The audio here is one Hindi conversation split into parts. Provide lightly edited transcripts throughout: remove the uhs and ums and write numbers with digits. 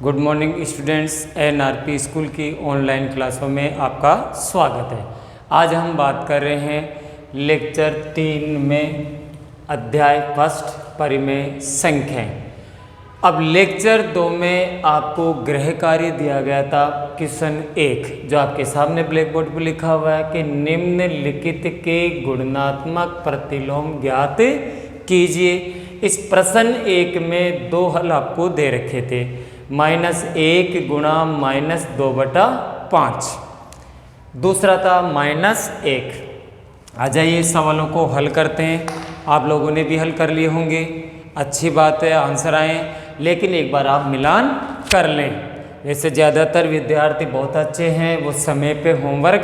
Good morning students, NRP school की ऑनलाइन क्लासों में आपका स्वागत है। आज हम बात कर रहे हैं लेक्चर 3 में अध्याय फर्स्ट परिमेय संख्याएं। अब लेक्चर 2 में आपको गृह कार्य दिया गया था क्वेश्चन 1, जो आपके सामने ब्लैक बोर्ड पर लिखा हुआ है कि निम्नलिखित के गुणात्मक प्रतिलोम ज्ञात कीजिए। इस प्रश्न 1 में दो हल आपको दे रखे थे, -1 गुणा -2/5, दूसरा था -1। आ जाइए सवालों को हल करते हैं। आप लोगों ने भी हल कर लिए होंगे, अच्छी बात है, आंसर आए, लेकिन एक बार आप मिलान कर लें। जैसे ज़्यादातर विद्यार्थी बहुत अच्छे हैं, वो समय पे होमवर्क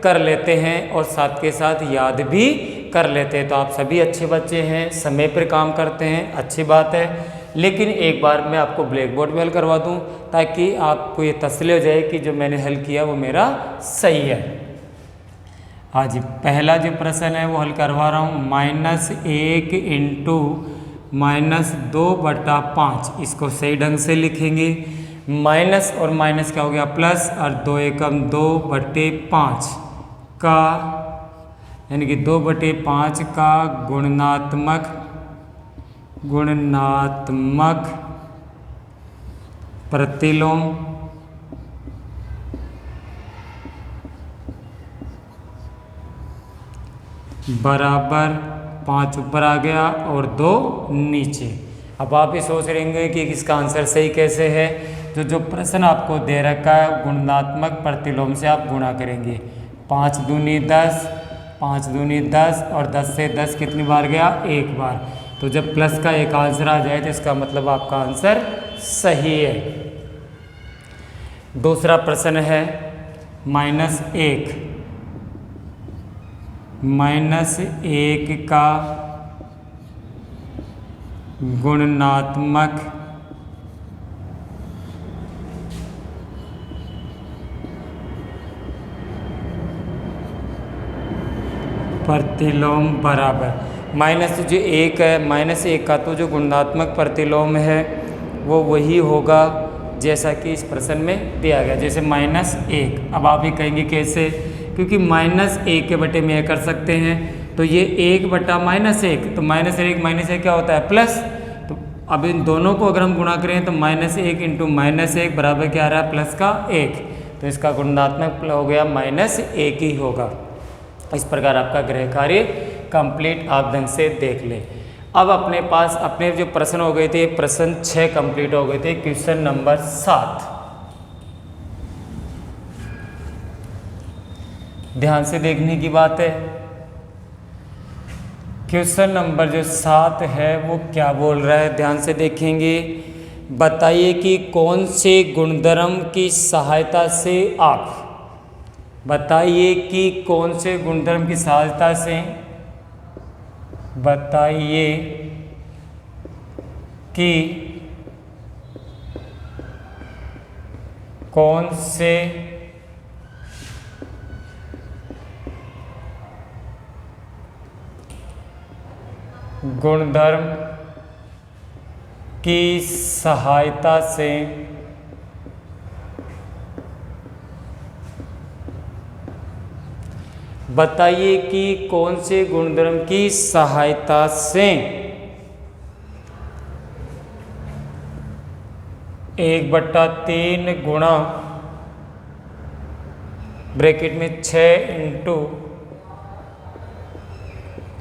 कर लेते हैं और साथ के साथ याद भी कर लेते हैं। तो आप सभी अच्छे बच्चे हैं, समय पर काम करते हैं, अच्छी बात है। लेकिन एक बार मैं आपको ब्लैक बोर्ड में हल करवा दूं ताकि आपको ये तसल्ली हो जाए कि जो मैंने हल किया वो मेरा सही है। आज पहला जो प्रश्न है वो हल करवा रहा हूँ। -1 इंटू -2/5, इसको सही ढंग से लिखेंगे। माइनस और माइनस क्या हो गया, प्लस, और 2 एकम 2/5 का, यानी कि 2/5 का गुणात्मक प्रतिलोम बराबर 5 ऊपर आ गया और 2 नीचे। अब आप ही सोच रहे होंगे कि इसका आंसर सही कैसे है। तो जो प्रश्न आपको दे रखा है गुणात्मक प्रतिलोम से आप गुणा करेंगे। 5 दूनी 10, 5 दूनी 10, और 10 से 10 कितनी बार गया, एक बार। तो जब प्लस का एक आंसर आ जाए तो इसका मतलब आपका आंसर सही है। दूसरा प्रश्न है -1 का गुणात्मक प्रतिलोम बराबर, माइनस जो 1 है, -1 का तो जो गुणात्मक प्रतिलोम है वो वही होगा जैसा कि इस प्रश्न में दिया गया, जैसे -1। अब आप ही कहेंगे कैसे, क्योंकि -1 के बटे में कर सकते हैं, तो ये 1/-1, तो -1 क्या होता है, प्लस। तो अब इन दोनों को अगर हम गुणा करें तो -1 इंटू -1 बराबर क्या आ रहा है, प्लस का 1। तो इसका गुणात्मक हो गया -1 ही होगा। इस प्रकार आपका गृह कार्य कंप्लीट आप ढंग से देख लें। अब अपने पास अपने जो प्रश्न हो गए थे, प्रश्न 6 कंप्लीट हो गए थे। क्वेश्चन नंबर 7, ध्यान से देखने की बात है। क्वेश्चन नंबर जो 7 है वो क्या बोल रहा है, ध्यान से देखेंगे। बताइए कि कौन से गुणधर्म की सहायता से आप, बताइए कि कौन से गुणधर्म की सहायता से, बताइए कि कौन से गुणधर्म की सहायता से बताइए कि कौन से गुणधर्म की सहायता से 1/3 गुणा ब्रैकेट में 6 इंटू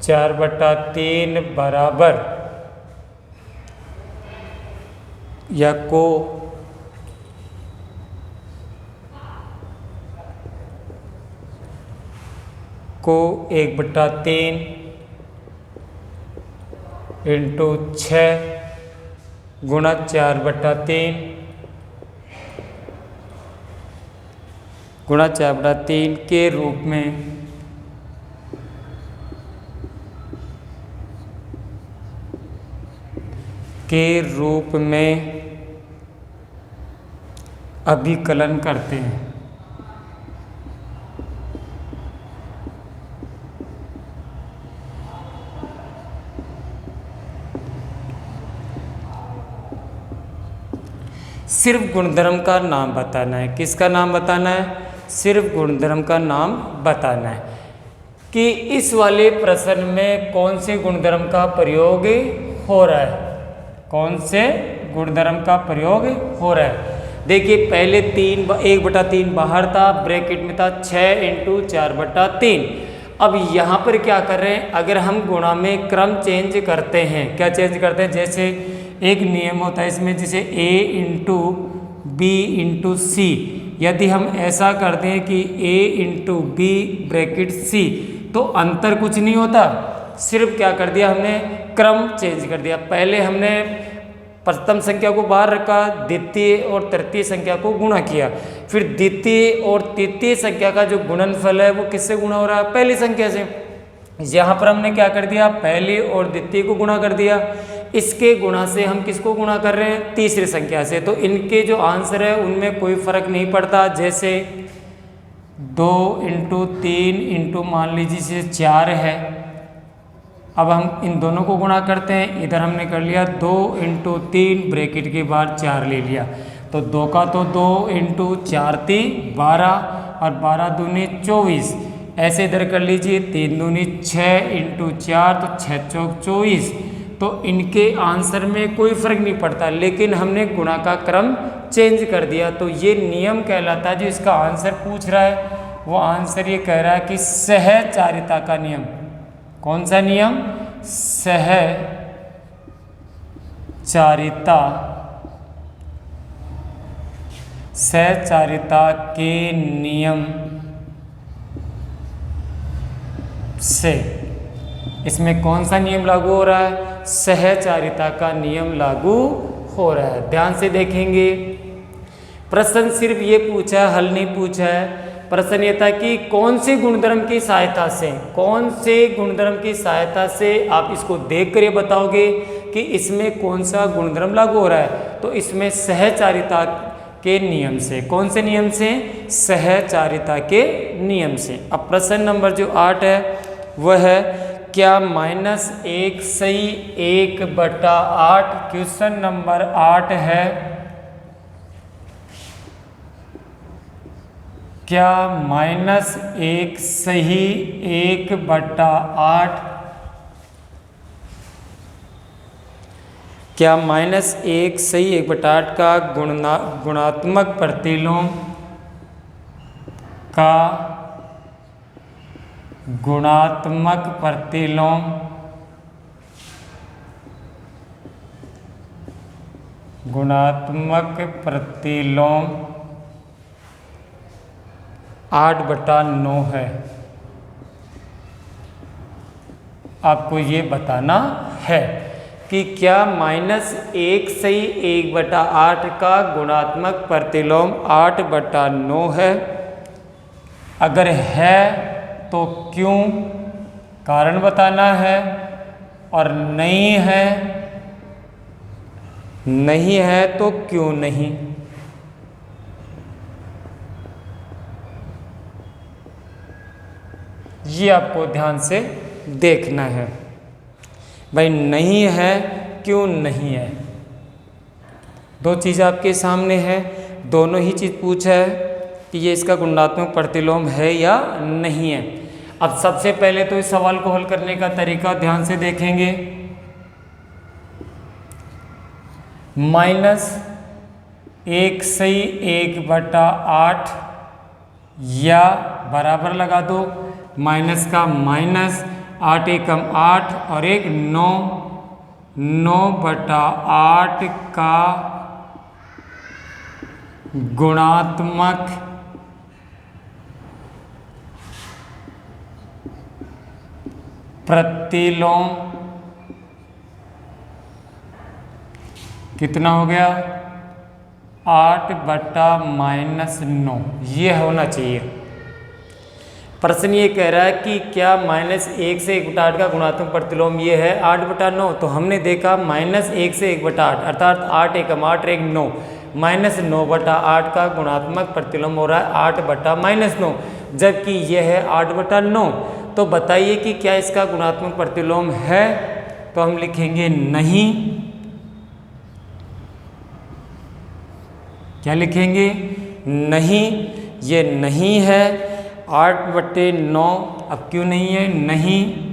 4/3 बराबर, या को 1/3 इंटू 6 गुणा 4/3 गुणा 4/3 के रूप में अभिकलन करते हैं। सिर्फ गुणधर्म का नाम बताना है। किसका नाम बताना है? सिर्फ गुणधर्म का नाम बताना है कि इस वाले प्रश्न में कौन से गुणधर्म का प्रयोग हो रहा है, कौन से गुणधर्म का प्रयोग हो रहा है। देखिए पहले 1/3 बाहर था, ब्रैकेट में था 6 × 4/3। अब यहाँ पर क्या कर रहे हैं, अगर हम गुणा में क्रम चेंज करते हैं, क्या चेंज करते हैं, जैसे एक नियम होता है इसमें, जैसे a × b × c। यदि हम ऐसा करते हैं कि a × b ब्रैकेट c, तो अंतर कुछ नहीं होता, सिर्फ क्या कर दिया हमने, क्रम चेंज कर दिया। पहले हमने प्रथम संख्या को बाहर रखा, द्वितीय और तृतीय संख्या को गुणा किया, फिर द्वितीय और तृतीय संख्या का जो गुणनफल है वो किससे गुणा हो रहा है, पहली संख्या से। यहाँ पर हमने क्या कर दिया, पहली और द्वितीय को गुणा कर दिया। इसके गुणा से हम किसको गुणा कर रहे हैं, तीसरी संख्या से। तो इनके जो आंसर है उनमें कोई फर्क नहीं पड़ता। जैसे 2 × 3 × मान लीजिए 4 है, अब हम इन दोनों को गुणा करते हैं। इधर हमने कर लिया 2 × 3 ब्रैकेट के बाद 4 ले लिया, तो 2 का तो 2 × 4 = 12 और 12 दूनी 24। ऐसे इधर कर लीजिए 3 दूनी 6 × 4 तो 6 चौक 24। तो इनके आंसर में कोई फर्क नहीं पड़ता, लेकिन हमने गुणा का क्रम चेंज कर दिया। तो ये नियम कहलाता है। जो इसका आंसर पूछ रहा है वो आंसर ये कह रहा है कि सहचारिता का नियम। कौन सा नियम? सहचारिता के नियम से। इसमें कौन सा नियम लागू हो रहा है? सहचारिता का नियम लागू हो रहा है। ध्यान से देखेंगे, प्रश्न सिर्फ ये पूछा है, हल नहीं पूछा है। प्रश्न ये था कि कौन से गुणधर्म की सहायता से, कौन से गुणधर्म की सहायता से आप इसको देख कर ये बताओगे कि इसमें कौन सा गुणधर्म लागू हो रहा है। तो इसमें सहचारिता के नियम से। कौन से नियम से? सहचारिता के नियम से। अब प्रश्न नंबर जो 8 है वह है, क्या -1 सही 1/8। क्वेश्चन नंबर 8 है, क्या -1 सही 1/8, क्या -1 सही 1/8 का गुणात्मक प्रतिलोम का गुणात्मक प्रतिलोम 8/9 है। आपको ये बताना है कि क्या -1 सही 1/8 का गुणात्मक प्रतिलोम 8/9 है। अगर है तो क्यों, कारण बताना है, और नहीं है, नहीं है तो क्यों नहीं। ये आपको ध्यान से देखना है भाई, नहीं है क्यों नहीं है। दो चीज़ आपके सामने है, दोनों ही चीज़ पूछा है कि ये इसका गुणात्मक प्रतिलोम है या नहीं है। अब सबसे पहले तो इस सवाल को हल करने का तरीका ध्यान से देखेंगे। -1 सही 1/8 या बराबर लगा दो, माइनस का माइनस, 8 एकम 8 और 1 9, 9/8 का गुणात्मक प्रतिलोम कितना हो गया? 8/-9। ये होना चाहिए। प्रश्न ये कह रहा है कि क्या -1 से 1/8 का गुणात्मक प्रतिलोम ये है 8/9। तो हमने देखा -1 से 1/8 अर्थात 8 एकम 8 1 9, -9/8 का गुणात्मक प्रतिलोम हो रहा है 8/-9, जबकि यह है 8/9। तो बताइए कि क्या इसका गुणात्मक प्रतिलोम है? तो हम लिखेंगे नहीं। क्या लिखेंगे? नहीं, ये नहीं है। 8/9 अब क्यों नहीं है? नहीं,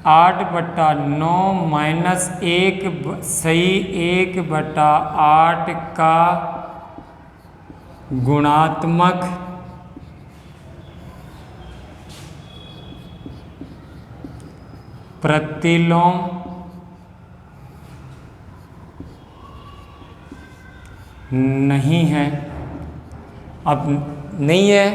8/9 माइनस 1 सही 1/8 का गुणात्मक प्रतिलोम नहीं है। अब नहीं है,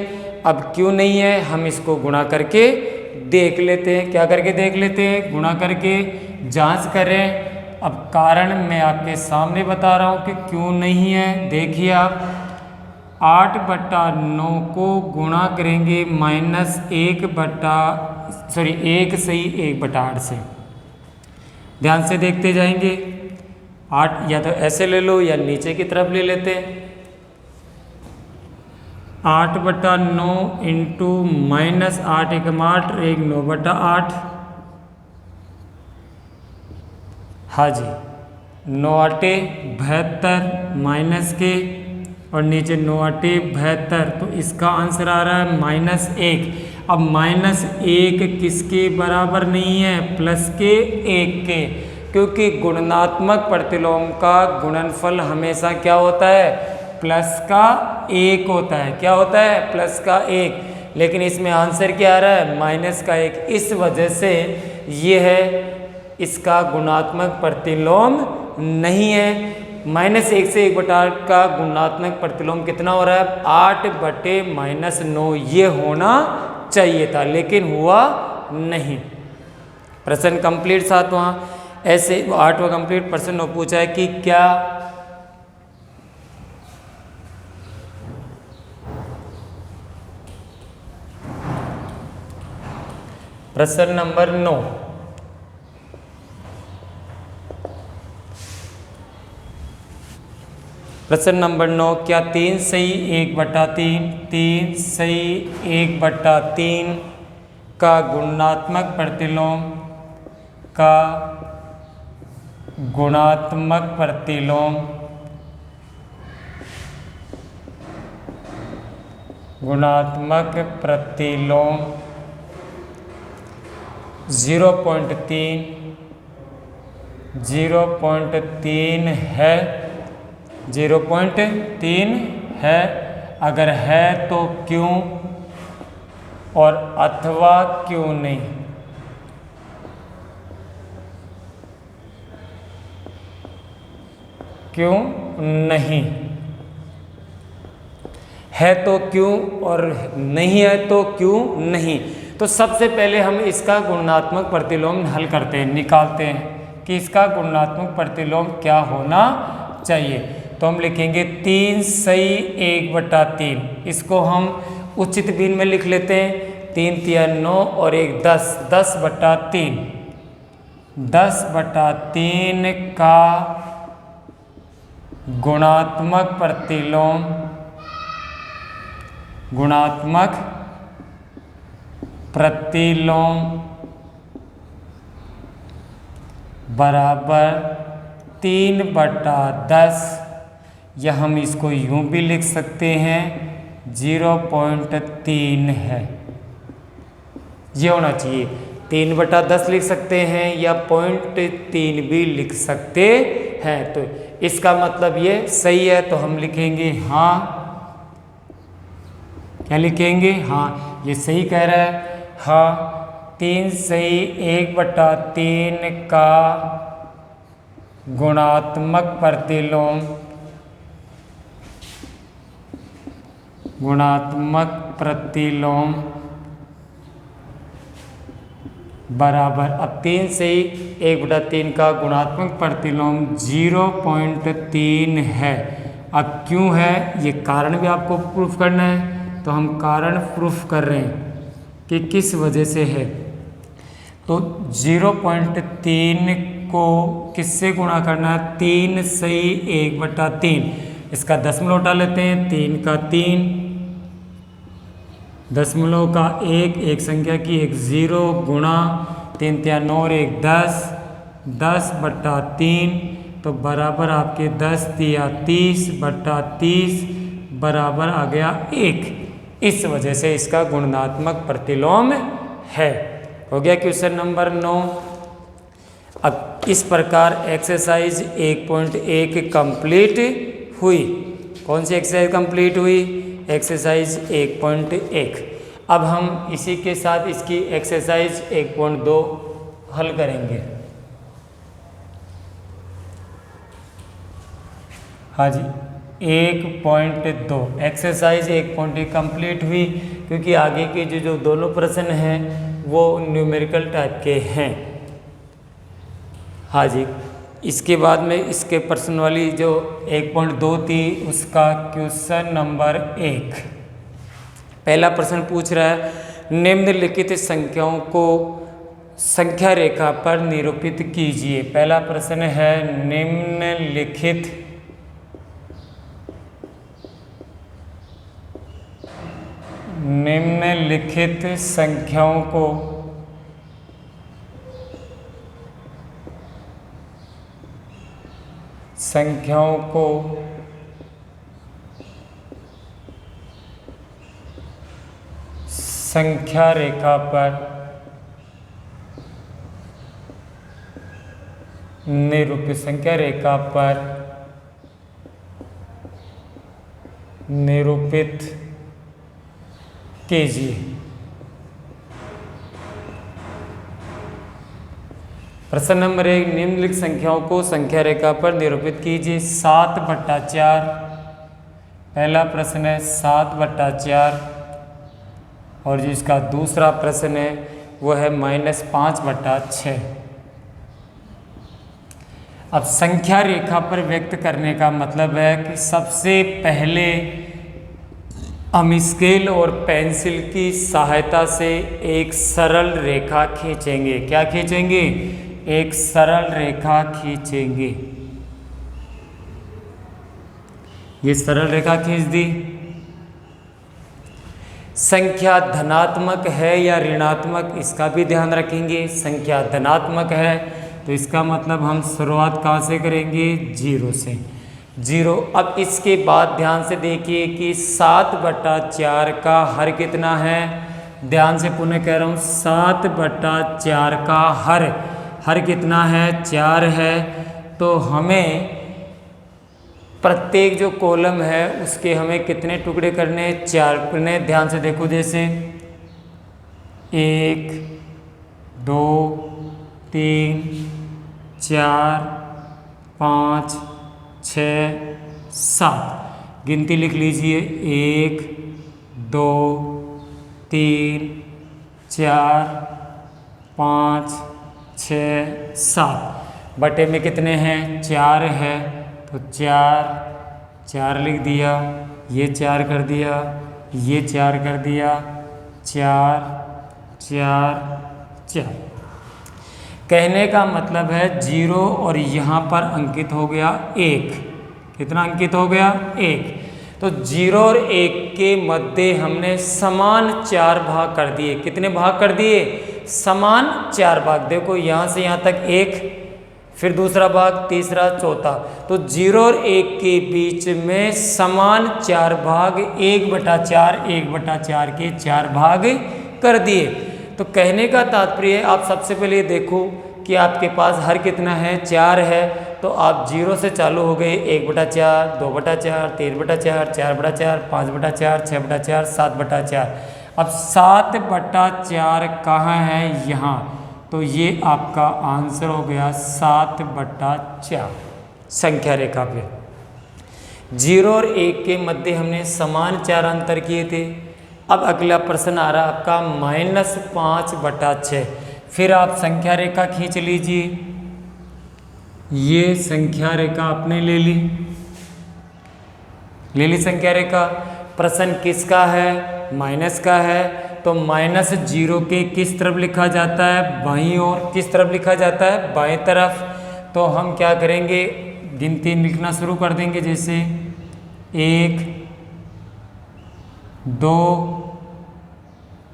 अब क्यों नहीं है? हम इसको गुणा करके देख लेते हैं। क्या करके देख लेते हैं? गुणा करके जांच करें। अब कारण मैं आपके सामने बता रहा हूं कि क्यों नहीं है। देखिए आप 8/9 को गुणा करेंगे माइनस 1 सही 1/8 से। ध्यान से देखते जाएंगे। 8 या तो ऐसे ले लो या नीचे की तरफ ले लेते हैं। 8/9 इंटू माइनस 8 एकम 8 एक 9/8। हाँ जी, 9/8 72 माइनस के और नीचे 9/8 72, तो इसका आंसर आ रहा है -1। अब -1 किसके बराबर नहीं है? प्लस के 1 के, क्योंकि गुणनात्मक प्रतिलोम का गुणनफल हमेशा क्या होता है? प्लस का 1 होता है। क्या होता है? प्लस का 1। लेकिन इसमें आंसर क्या आ रहा है? -1। इस वजह से ये है इसका गुणात्मक प्रतिलोम नहीं है। -1 से 1/8 का गुणात्मक प्रतिलोम कितना हो रहा है? 8/-9 ये होना चाहिए था, लेकिन हुआ नहीं। प्रश्न कंप्लीट 7वां। ऐसे 8वां कंप्लीट प्रश्न पूछा है कि क्या प्रश्न नंबर 9। प्रश्न नंबर 9, क्या 3 सही 1/3 3 सही 1/3 का गुणात्मक प्रतिलोम गुणात्मक प्रतिलोम 0.3 है? 0.3 है। अगर है तो क्यों और अथवा क्यों नहीं? क्यों नहीं? है तो क्यों और नहीं है तो क्यों नहीं? तो सबसे पहले हम इसका गुणात्मक प्रतिलोम हल करते हैं, निकालते हैं कि इसका गुणात्मक प्रतिलोम क्या होना चाहिए। तो हम लिखेंगे 3 सही 1/3। इसको हम उचित भिन्न में लिख लेते हैं। 3 × 9 और 1 10, 10/3। 10/3 का गुणात्मक प्रतिलोम बराबर 3/10, या हम इसको यूं भी लिख सकते हैं 0.3 है। ये होना चाहिए। 3/10 लिख सकते हैं या 0.3 भी लिख सकते हैं। तो इसका मतलब ये सही है, तो हम लिखेंगे हाँ। क्या लिखेंगे? हाँ, ये सही कह रहा है। हाँ, 3 सही 1/3 का गुणात्मक प्रतिलोम बराबर, अब 3 से ही 1/3 का गुणात्मक प्रतिलोम 0.3 है। अब क्यों है ये कारण भी आपको प्रूफ करना है, तो हम कारण प्रूफ कर रहे हैं कि किस वजह से है। तो 0.3 को किससे गुणा करना है? 3 सही 1/3। इसका दशमलव उठा लेते हैं। 3 का 3, दशमलव का 1, एक संख्या की 1 0 गुणा 3 × 9 और 1 10, 10/3। तो तो बराबर आपके 10 दिया 30/30 बराबर आ गया 1। इस वजह से इसका गुणात्मक प्रतिलोम है। हो गया क्वेश्चन नंबर 9। अब इस प्रकार एक्सरसाइज 1.1 कंप्लीट हुई। कौन सी एक्सरसाइज कंप्लीट हुई? एक्सरसाइज 1.1। अब हम इसी के साथ इसकी एक्सरसाइज 1.2 हल करेंगे। हाँ जी, 1.2 एक्सरसाइज 1.1 कंप्लीट हुई, क्योंकि आगे के जो दोनों प्रश्न हैं वो न्यूमेरिकल टाइप के हैं। हाँ जी, इसके बाद में इसके प्रश्न वाली जो 1.2 थी उसका क्वेश्चन नंबर 1। पहला प्रश्न पूछ रहा है, निम्नलिखित संख्याओं को संख्या रेखा पर निरूपित कीजिए। पहला प्रश्न है, निम्नलिखित संख्याओं को संख्या रेखा पर निरूपित कीजिए। प्रश्न नंबर 1, निम्नलिखित संख्याओं को संख्या रेखा पर निरूपित कीजिए। 7/4। पहला प्रश्न है 7/4, और जो इसका दूसरा प्रश्न है वो है -5/6। अब संख्या रेखा पर व्यक्त करने का मतलब है कि सबसे पहले हम स्केल और पेंसिल की सहायता से एक सरल रेखा खींचेंगे। क्या खींचेंगे? एक सरल रेखा खींचेंगे। ये सरल रेखा खींच दी। संख्या धनात्मक है या ऋणात्मक, इसका भी ध्यान रखेंगे। संख्या धनात्मक है तो इसका मतलब हम शुरुआत कहाँ से करेंगे? 0 से। 0। अब इसके बाद ध्यान से देखिए कि 7/4 का हर कितना है? ध्यान से पुनः कह रहा हूँ, 7/4 का हर कितना है? 4 है। तो हमें प्रत्येक जो कॉलम है उसके हमें कितने टुकड़े करने? 4 करने। ध्यान से देखो, जैसे 1 2 3 4 5 6 7। गिनती लिख लीजिए, 1 2 3 4 5 6 7। बटे में कितने हैं? 4 है, तो 4 लिख दिया, ये 4 कर दिया, ये 4 कर दिया, 4 4 4। कहने का मतलब है 0 और यहाँ पर अंकित हो गया 1। कितना अंकित हो गया? 1। तो 0 और 1 के मध्य हमने समान 4 भाग कर दिए। कितने भाग कर दिए? समान 4 भाग। देखो यहाँ से यहाँ तक 1, फिर दूसरा भाग, तीसरा, चौथा। तो 0 और 1 के बीच में समान 4 भाग, 1/4 1/4 के 4 भाग कर दिए। तो कहने का तात्पर्य, आप सबसे पहले देखो कि आपके पास हर कितना है? 4 है। तो आप 0 से चालू हो गए, 1/4 2/4 3/4 4/4 5/4 6/4 7/4। अब 7/4 कहाँ है? यहाँ। तो ये आपका आंसर हो गया 7/4 संख्या रेखा पे। 0 और 1 के मध्य हमने समान 4 अंतर किए थे। अब अगला प्रश्न आ रहा है आपका -5/6। फिर आप संख्या रेखा खींच लीजिए। ये संख्या रेखा आपने ले ली संख्या रेखा। प्रश्न किसका है? माइनस का है। तो -0 के किस तरफ लिखा जाता है? बाईं ओर। किस तरफ लिखा जाता है? बाएं तरफ। तो हम क्या करेंगे? गिनती लिखना शुरू कर देंगे, जैसे 1 2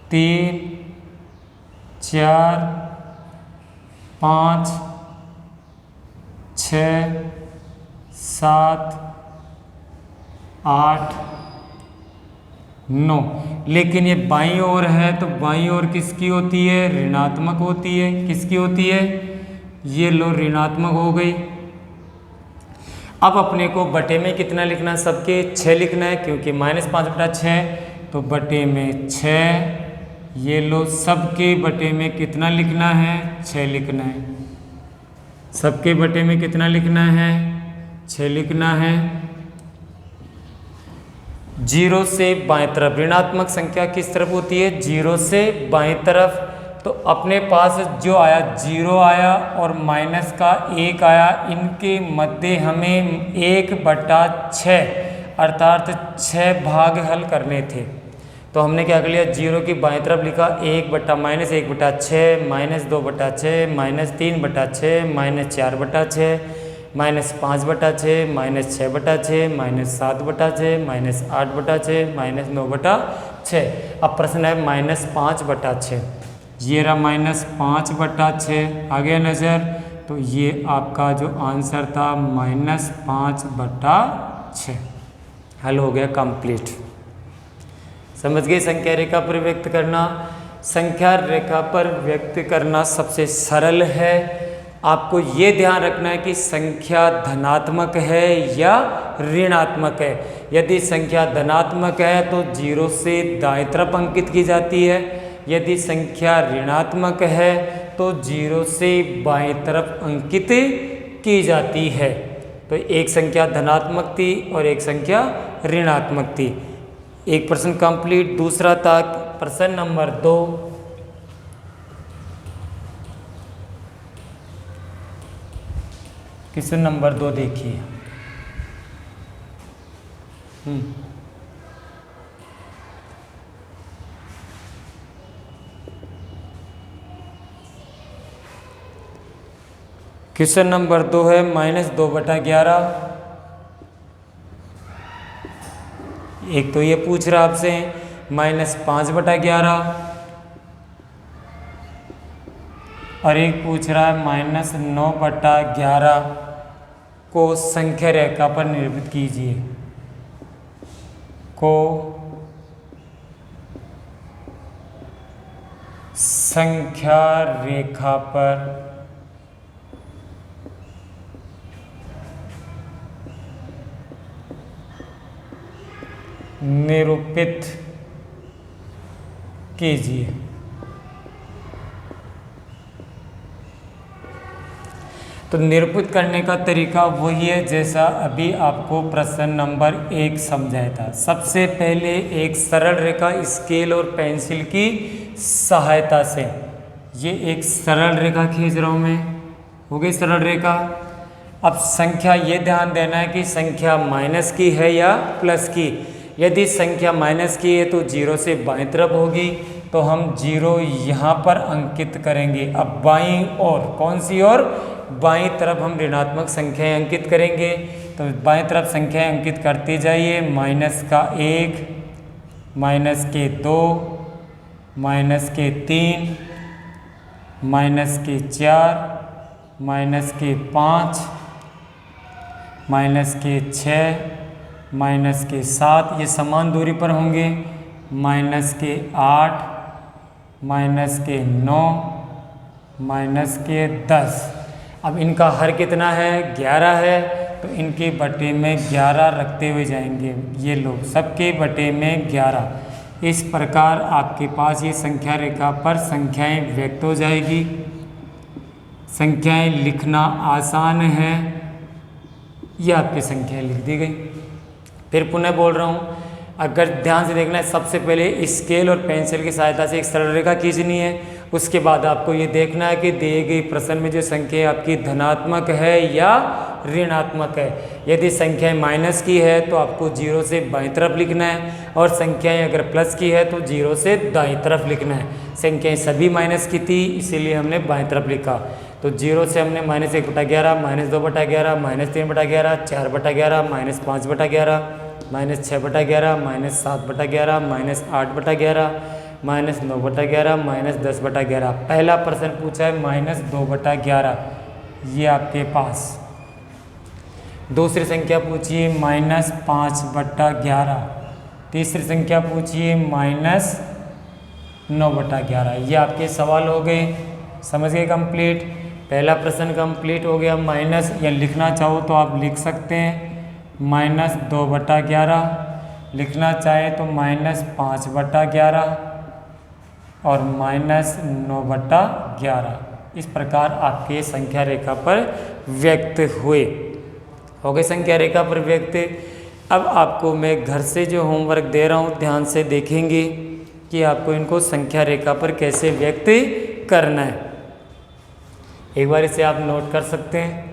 3 4 5 6 7, 8, 9। लेकिन ये बाईं ओर है तो बाईं ओर किसकी होती है? ऋणात्मक होती है। किसकी होती है? ये लो ऋणात्मक हो गई। अब अपने को बटे में कितना लिखना है? सबके 6 लिखना है, क्योंकि -5/6 तो बटे में 6। ये लो सबके बटे में कितना लिखना है? 6 लिखना है। सबके बटे में कितना लिखना है? 6 लिखना है। 0 से बाएं तरफ ऋणात्मक संख्या किस तरफ होती है? 0 से बाएं तरफ। तो अपने पास जो आया 0 आया और माइनस का 1 आया, इनके मध्य हमें 1/6 अर्थात 6 भाग हल करने थे। तो हमने क्या कर लिया? 0 की बाएं तरफ लिखा 1/-, -1/6, -2/6, -3/6, -4/6, -5/6, -6/6, -7/6, -8/6, -9/6। अब प्रश्न है -5/6। ये रहा -5/6 आ गया नज़र। तो ये आपका जो आंसर था -5/6 हल हो गया कंप्लीट। समझ गए? संख्या रेखा पर व्यक्त करना। संख्या रेखा पर व्यक्त करना सबसे सरल है। आपको ये ध्यान रखना है कि संख्या धनात्मक है या ऋणात्मक है। यदि संख्या धनात्मक है तो 0 से दाएं तरफ अंकित की जाती है। यदि संख्या ऋणात्मक है तो 0 से बाएं तरफ अंकित की जाती है। तो एक संख्या धनात्मक थी और एक संख्या ऋणात्मक थी। एक प्रश्न कंप्लीट। दूसरा था प्रश्न नंबर 2। क्वेश्चन नंबर 2 देखिए। क्वेश्चन नंबर 2 है -2/11। एक तो ये पूछ रहा आपसे -5/11 और एक पूछ रहा है -9/11 को संख्या रेखा पर निरूपित कीजिए। को संख्या रेखा पर निरूपित कीजिए। तो निरूपित करने का तरीका वही है जैसा अभी आपको प्रश्न नंबर 1 समझाया था। सबसे पहले एक सरल रेखा स्केल और पेंसिल की सहायता से, ये एक सरल रेखा खींच रहा हूँ मैं, हो गई सरल रेखा। अब संख्या ये ध्यान देना है कि संख्या माइनस की है या प्लस की। यदि संख्या माइनस की है तो 0 से बाएं तरफ होगी, तो हम 0 यहाँ पर अंकित करेंगे। अब बाईं ओर, कौन सी ओर? बाईं तरफ हम ऋणात्मक संख्याएं अंकित करेंगे। तो बाईं तरफ संख्याएं अंकित करते जाइए। -1, -2, -3, -4, -5, -6, -7, ये समान दूरी पर होंगे। -8, -9, -10। अब इनका हर कितना है? 11 है। तो इनके बटे में 11 रखते हुए जाएंगे। ये लोग सबके बटे में 11। इस प्रकार आपके पास ये संख्या रेखा पर संख्याएं व्यक्त हो जाएगी। संख्याएं लिखना आसान है। ये आपकी संख्याएं लिख दी गई। फिर पुनः बोल रहा हूँ, अगर ध्यान से देखना है, सबसे पहले स्केल और पेंसिल की सहायता से एक सरल रेखा खींचनी है। उसके बाद आपको ये देखना है कि दिए गए प्रश्न में जो संख्या आपकी धनात्मक है या ऋणात्मक है। यदि संख्याएं माइनस की है तो आपको 0 से बाईं तरफ लिखना है, और संख्याएं अगर प्लस की है तो 0 से दाईं तरफ लिखना है। संख्याएं सभी माइनस की थी, इसीलिए हमने बाईं तरफ लिखा। तो 0 से हमने -1/11, -2/11, -3/11, 4/11, -5/11, -6/11, -7/11, -8/11, -9/11, -10/11। पहला प्रश्न पूछा है -2/11, ये आपके पास। दूसरी संख्या पूछिए -5/11। तीसरी संख्या पूछिए -9/11। ये आपके सवाल हो गए, समझ गए कंप्लीट। पहला प्रश्न कंप्लीट हो गया। माइनस या लिखना चाहो तो आप लिख सकते हैं -2/11, लिखना चाहे तो -5/11 और -9/11। इस प्रकार आपके संख्या रेखा पर व्यक्त हुए। हो गए संख्या रेखा पर व्यक्त। अब आपको मैं घर से जो होमवर्क दे रहा हूँ ध्यान से देखेंगे कि आपको इनको संख्या रेखा पर कैसे व्यक्त करना है। एक बार इसे आप नोट कर सकते हैं।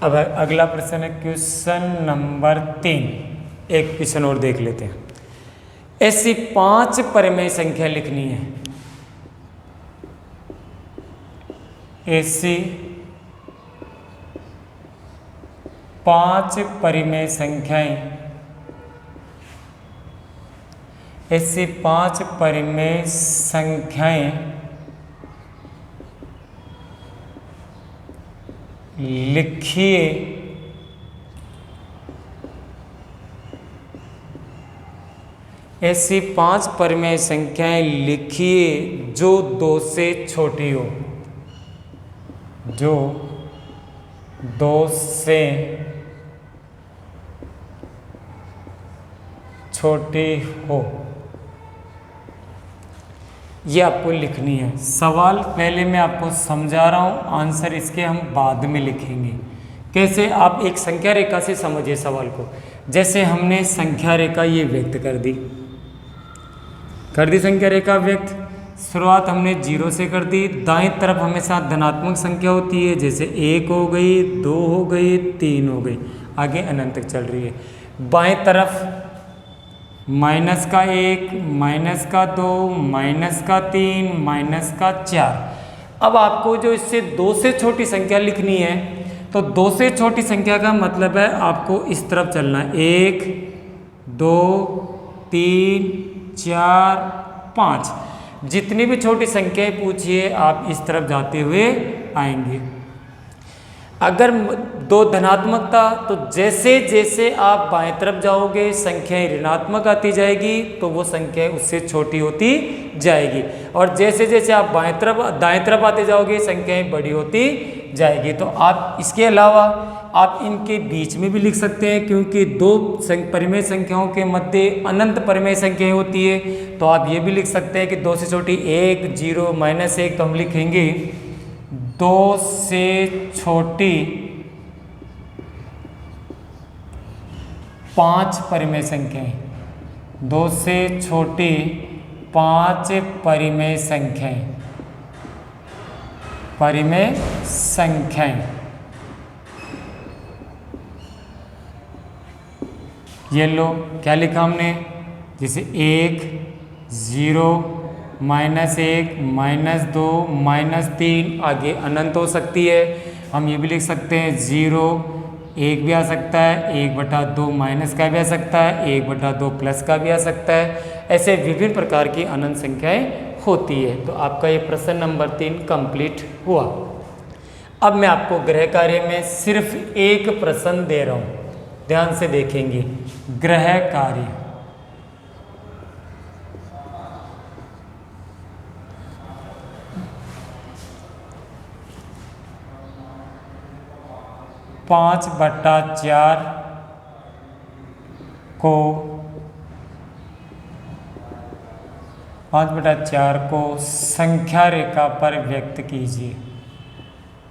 अब अगला प्रश्न है क्वेश्चन नंबर 3। एक क्वेश्चन और देख लेते हैं। ऐसी 5 परिमेय संख्या लिखनी है। ऐसी 5 परिमेय संख्याएं, ऐसी 5 परिमेय संख्याएं लिखिए ऐसी 5 परिमेय संख्याएं लिखिए जो 2 से छोटी हो, जो 2 से छोटी हो। ये आपको लिखनी है। सवाल पहले मैं आपको समझा रहा हूँ, आंसर इसके हम बाद में लिखेंगे। कैसे, आप एक संख्या रेखा से समझिए सवाल को। जैसे हमने संख्या रेखा ये व्यक्त कर दी संख्या रेखा व्यक्त। शुरुआत हमने 0 से कर दी। दाईं तरफ हमेशा धनात्मक संख्या होती है, जैसे 1 हो गई, 2 हो गई, 3 हो गई, आगे अनंत तक चल रही है। बाएं तरफ -1, -2, -3, -4। अब आपको जो इससे 2 से छोटी संख्या लिखनी है, तो 2 से छोटी संख्या का मतलब है आपको इस तरफ चलना है। 1, 2, 3, 4, 5। जितनी भी छोटी संख्याएं पूछिए आप इस तरफ जाते हुए आएंगे। अगर 2 धनात्मक था तो जैसे जैसे आप बाएं तरफ जाओगे संख्याएं ऋणात्मक आती जाएगी, तो वो संख्या उससे छोटी होती जाएगी। और जैसे जैसे आप दाएं तरफ आते जाओगे संख्याएं बड़ी होती जाएगी। तो आप इसके अलावा आप इनके बीच में भी लिख सकते हैं, क्योंकि 2 परिमेय संख्याओं के मध्य अनंत परिमेय संख्याएं होती है। तो आप ये भी लिख सकते हैं कि 2 से छोटी 1, 0, -1। तो हम लिखेंगे 2 से छोटी 5 परिमेय संख्याएं। 2 से छोटी 5 परिमेय संख्याएं। ये लो, क्या लिखा हमने, जैसे 1, 0, -1, -2, -3, आगे अनंत हो सकती है। हम ये भी लिख सकते हैं 0, 1 भी आ सकता है, 1/2 माइनस का भी आ सकता है, 1/2 प्लस का भी आ सकता है। ऐसे विभिन्न प्रकार की अनंत संख्याएं होती है। तो आपका ये प्रश्न नंबर 3 कंप्लीट हुआ। अब मैं आपको गृह कार्य में सिर्फ एक प्रश्न दे रहा हूँ, ध्यान से देखेंगे। गृह कार्य, पाँच बटा चार को संख्या रेखा पर व्यक्त कीजिए।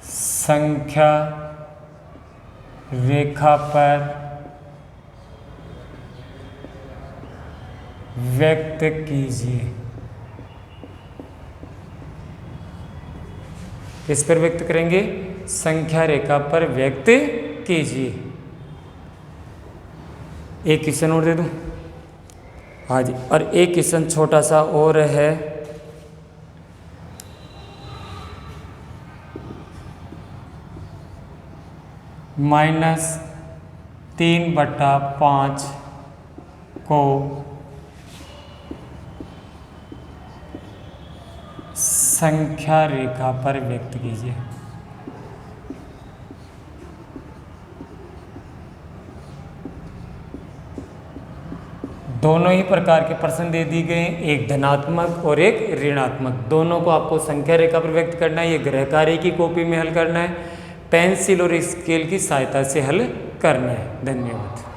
संख्या रेखा पर व्यक्त कीजिए। किस पर व्यक्त करेंगे? संख्या रेखा पर व्यक्त कीजिए। एक क्वेश्चन और दे दूं? हाँ जी, और एक क्वेश्चन छोटा सा और है। -3/5 को संख्या रेखा पर व्यक्त कीजिए। दोनों ही प्रकार के प्रश्न दे दिए गए हैं, एक धनात्मक और एक ऋणात्मक। दोनों को आपको संख्या रेखा पर व्यक्त करना है। ये गृह कार्य की कॉपी में हल करना है, पेंसिल और स्केल की सहायता से हल करना है। धन्यवाद।